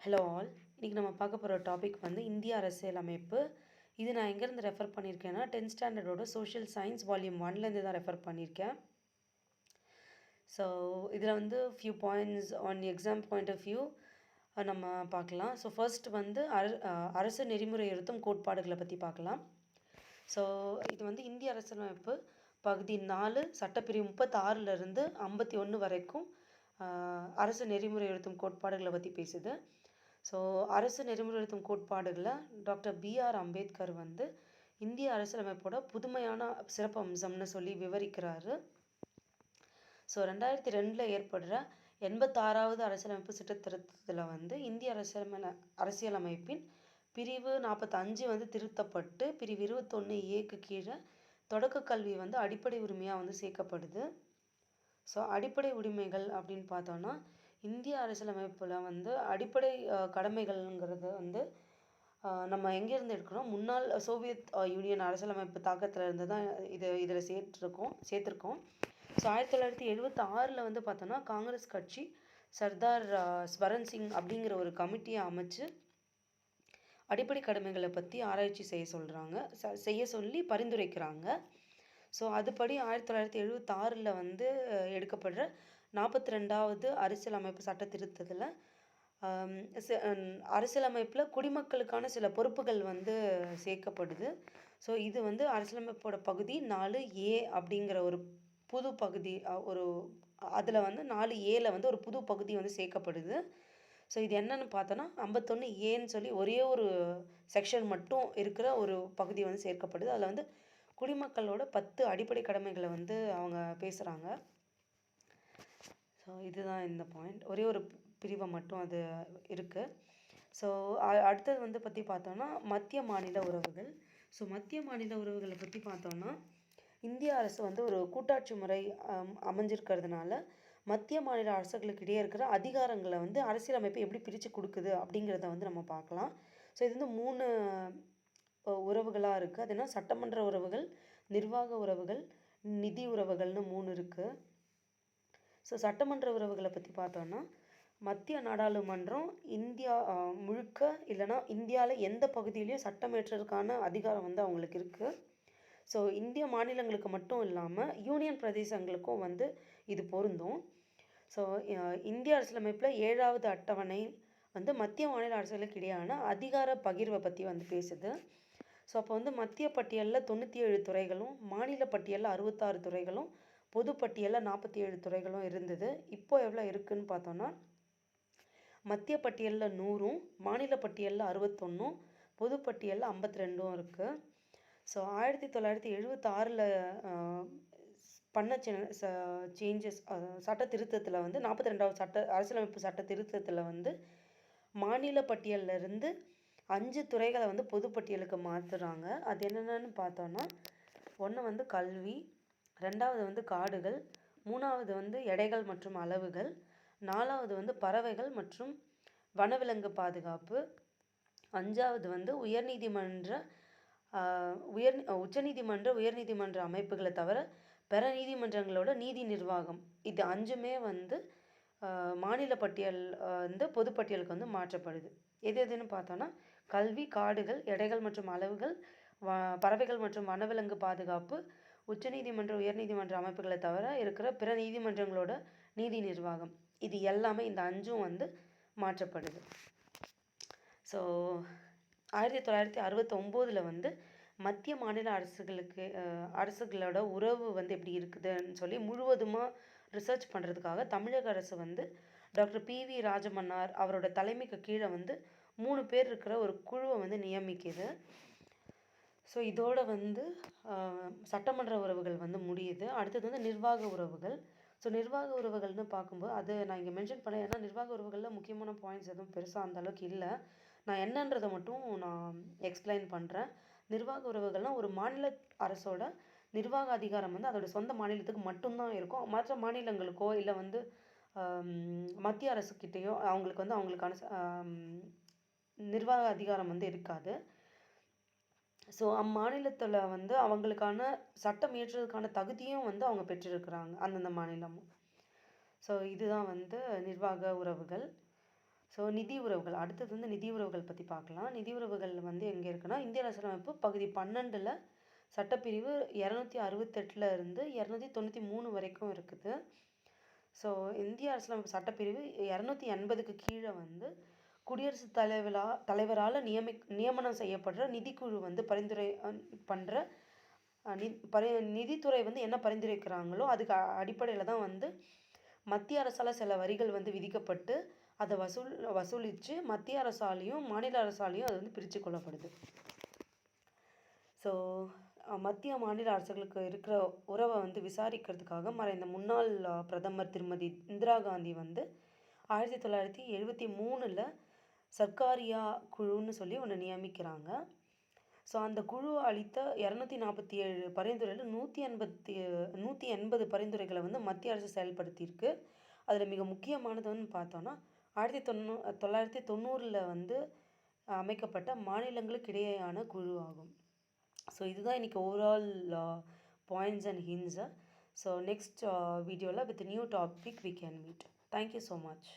Hello all. இன்றைக்கி நம்ம பார்க்க போகிற டாபிக் வந்து இந்திய அரசியலமைப்பு. இது நான் எங்கேருந்து ரெஃபர் பண்ணியிருக்கேன்னா 10th ஸ்டாண்டர்டோட சோஷியல் சயின்ஸ் வால்யூம் 1லேருந்து தான் ரெஃபர் பண்ணியிருக்கேன். ஸோ இதில் வந்து few points on exam point of view நம்ம பார்க்கலாம். ஸோ ஃபர்ஸ்ட் வந்து அரசு நெறிமுறையுறுத்தும் கோட்பாடுகளை பற்றி பார்க்கலாம். ஸோ இது வந்து இந்திய அரசியலமைப்பு பகுதி 4 சட்டப்பிரிவு 36லேருந்து 51 வரைக்கும் அரசு நெறிமுறையுறுத்தும் கோட்பாடுகளை பற்றி பேசுது. ஸோ அரசு நெறிமுறைப்படுத்தும் கோட்பாடுகளை டாக்டர் B.R. அம்பேத்கர் வந்து இந்திய அரசியலமைப்போட புதுமையான சிறப்பு அம்சம்னு சொல்லி விவரிக்கிறாரு. ஸோ 2002 ஏற்படுற 86வது அரசியலமைப்பு சட்டத்திருத்தத்தில் வந்து இந்திய அரசியலமைப்பின் பிரிவு 45 வந்து திருத்தப்பட்டு பிரிவு 21A கீழே தொடக்க கல்வி வந்து அடிப்படை உரிமையாக வந்து சேர்க்கப்படுது. ஸோ அடிப்படை உரிமைகள் அப்படின்னு பார்த்தோன்னா இந்திய அரசியலமைப்பில் வந்து அடிப்படை கடமைகள்ங்கிறது வந்து நம்ம எங்கேருந்து எடுக்கிறோம், முன்னாள் சோவியத் யூனியன் அரசியலமைப்பு தாக்கத்தில் இருந்து தான் இதில் சேர்த்துருக்கோம். ஸோ 1976 வந்து பார்த்தோன்னா காங்கிரஸ் கட்சி சர்தார் ஸ்வரன் சிங் அப்படிங்கிற ஒரு கமிட்டியை அமைச்சு அடிப்படை கடமைகளை பற்றி ஆராய்ச்சி செய்ய சொல்லி பரிந்துரைக்கிறாங்க. ஸோ அதுபடி 1976 வந்து எடுக்கப்படுற 42வது அரசியலமைப்பு சட்ட திருத்தத்தில் அரசியலமைப்பில் குடிமக்களுக்கான சில பொறுப்புகள் வந்து சேர்க்கப்படுது. ஸோ இது வந்து அரசியலமைப்போட பகுதி 4A அப்படிங்கிற ஒரு புது பகுதி அதில் வந்து 4Aல வந்து ஒரு புது பகுதி வந்து சேர்க்கப்படுது. ஸோ இது என்னன்னு பார்த்தோன்னா 51Aன்னு சொல்லி ஒரே ஒரு செக்ஷன் மட்டும் இருக்கிற ஒரு பகுதி வந்து சேர்க்கப்படுது. அதில் வந்து குடிமக்களோட 10 அடிப்படை கடமைகளை வந்து அவங்க பேசுகிறாங்க. ஸோ இதுதான் இந்த பாயிண்ட். ஒரே ஒரு பிரிவை மட்டும் அது இருக்குது. ஸோ அடுத்தது வந்து பற்றி பார்த்தோன்னா மத்திய மாநில உறவுகள். ஸோ மத்திய மாநில உறவுகளை பற்றி பார்த்தோன்னா இந்திய அரசு வந்து ஒரு கூட்டாட்சி முறை அமைஞ்சிருக்கிறதுனால மத்திய மாநில அரசுகளுக்கு இடையே இருக்கிற அதிகாரங்களை வந்து அரசியலமைப்பு எப்படி பிரித்து கொடுக்குது அப்படிங்கிறத வந்து நம்ம பார்க்கலாம். ஸோ இது வந்து 3 உறவுகளாக இருக்குது. அது என்ன, சட்டமன்ற உறவுகள், நிர்வாக உறவுகள், நிதி உறவுகள்னு 3 இருக்குது. ஸோ சட்டமன்ற உறவுகளை பற்றி பார்த்தோன்னா மத்திய நாடாளுமன்றம் இந்தியா முழுக்க இல்லைனா இந்தியாவில் எந்த பகுதியிலையும் சட்டமேற்றதுக்கான அதிகாரம் வந்து அவங்களுக்கு இருக்குது. ஸோ இந்திய மாநிலங்களுக்கு மட்டும் இல்லாமல் யூனியன் பிரதேசங்களுக்கும் வந்து இது பொருந்தும். ஸோ இந்திய அரசியலமைப்பில் 7வது அட்டவணை வந்து மத்திய மாநில அரசுகளுக்கு இடையான அதிகார பகிர்வை பற்றி வந்து பேசுது. ஸோ அப்போ வந்து மத்திய பட்டியலில் 97 துறைகளும் மாநில பட்டியலில் 66 துறைகளும் பொது பட்டியலில் 47 துறைகளும் இருந்தது. இப்போ எவ்வளோ இருக்குதுன்னு பார்த்தோன்னா மத்திய பட்டியலில் 100ம் மாநில பட்டியலில் 61ம் பொது பட்டியலில் 52ம் இருக்குது. ஸோ 1976 பண்ண சேஞ்சஸ் சட்ட திருத்தத்தில் வந்து 42வது அரசியலமைப்பு சட்ட திருத்தத்தில் வந்து மாநில பட்டியலில் இருந்து 5 துறைகளை வந்து பொதுப்பட்டியலுக்கு மாற்றுறாங்க. அது என்னென்னு பார்த்தோன்னா 1 வந்து கல்வி, 2வது வந்து காடுகள், 3வது வந்து எடைகள் மற்றும் அளவுகள், 4வது வந்து பறவைகள் மற்றும் வனவிலங்கு பாதுகாப்பு, 5வது வந்து உச்சநீதிமன்ற உயர்நீதிமன்ற அமைப்புகளை தவிர பிற நீதிமன்றங்களோட நீதி நிர்வாகம். இது 5மே வந்து மாநில பட்டியல் வந்து பொதுப்பட்டியலுக்கு வந்து மாற்றப்படுது. எதுன்னு பார்த்தோன்னா கல்வி, காடுகள், எடைகள் மற்றும் அளவுகள், பறவைகள் மற்றும் வனவிலங்கு பாதுகாப்பு, உச்சநீதிமன்ற உயர்நீதிமன்ற அமைப்புகளை தவிர இருக்கிற பிற நீதிமன்றங்களோட நீதி நிர்வாகம். இது எல்லாமே இந்த 5ம் வந்து மாற்றப்படுது. ஸோ 1969 வந்து மத்திய மாநில அரசுகளோட உறவு வந்து எப்படி இருக்குதுன்னு சொல்லி முழுவதுமாக ரிசர்ச் பண்ணுறதுக்காக தமிழக அரசு வந்து டாக்டர் P.V. ராஜமன்னார் அவரோட தலைமைக்கு கீழே வந்து 3 பேர் இருக்கிற ஒரு குழுவை வந்து நியமிக்குது. ஸோ இதோட வந்து சட்டமன்ற உறவுகள் வந்து முடியுது. அடுத்தது வந்து நிர்வாக உறவுகள். ஸோ நிர்வாக உறவுகள்னு பார்க்கும்போது அது நான் இங்கே மென்ஷன் பண்ணேன். ஏன்னா நிர்வாக உறவுகளில் முக்கியமான பாயிண்ட்ஸ் எதுவும் பெருசாக அந்த அளவுக்கு இல்லை. நான் என்னன்றதை மட்டும் நான் எக்ஸ்பிளைன் பண்ணுறேன். நிர்வாக உறவுகள்னால் ஒரு மாநில அரசோட நிர்வாக அதிகாரம் வந்து அதோட சொந்த மாநிலத்துக்கு மட்டும்தான் இருக்கும். மற்ற மாநிலங்களுக்கோ இல்லை வந்து மத்திய அரசுக்கிட்டேயோ அவங்களுக்கான நிர்வாக அதிகாரம் வந்து இருக்காது. ஸோ அம்மாநிலத்தில் வந்து அவங்களுக்கான சட்டம் இயற்றுவதற்கான தகுதியும் வந்து அவங்க பெற்றிருக்கிறாங்க அந்தந்த மாநிலமும். ஸோ இதுதான் வந்து நிர்வாக உறவுகள். ஸோ நிதி உறவுகள், அடுத்தது வந்து நிதி உறவுகள் பற்றி பார்க்கலாம். நிதி உறவுகள் வந்து எங்கே இருக்குன்னா, இந்திய அரசியலமைப்பு பகுதி 12ல் சட்டப்பிரிவு 268 இருந்து 293 வரைக்கும் இருக்குது. ஸோ இந்திய அரசியலமைப்பு சட்டப்பிரிவு 280க்கு கீழே வந்து குடியரசுத் தலைவரால் நியமனம் செய்யப்படுற நிதிக்குழு வந்து பரிந்துரை பண்ணுற நிதித்துறை வந்து என்ன பரிந்துரைக்கிறாங்களோ அதுக்கு அடிப்படையில் தான் வந்து மத்திய அரசால் சில வரிகள் வந்து விதிக்கப்பட்டு அதை வசூலித்து மத்திய அரசாலையும் மாநில அரசாலையும் அது வந்து பிரித்து கொள்ளப்படுது. ஸோ மத்திய மாநில அரசுகளுக்கு இருக்கிற உறவை வந்து விசாரிக்கிறதுக்காக மறைந்த முன்னாள் பிரதமர் திருமதி இந்திரா காந்தி வந்து 1973 சர்க்காரியா குழுன்னு சொல்லி ஒன்று நியமிக்கிறாங்க. ஸோ அந்த குழு அளித்த 247 பரிந்துரையில் 180 பரிந்துரைகளை வந்து மத்திய அரசு செயல்படுத்தியிருக்கு. அதில் மிக முக்கியமானது வந்து பார்த்தோன்னா 1990 வந்து அமைக்கப்பட்ட மாநிலங்களுக்கு இடையேயான குழு ஆகும். ஸோ இதுதான் இன்றைக்கி overall points and hints. So next வீடியோவில் with new topic we can meet. Thank you so much.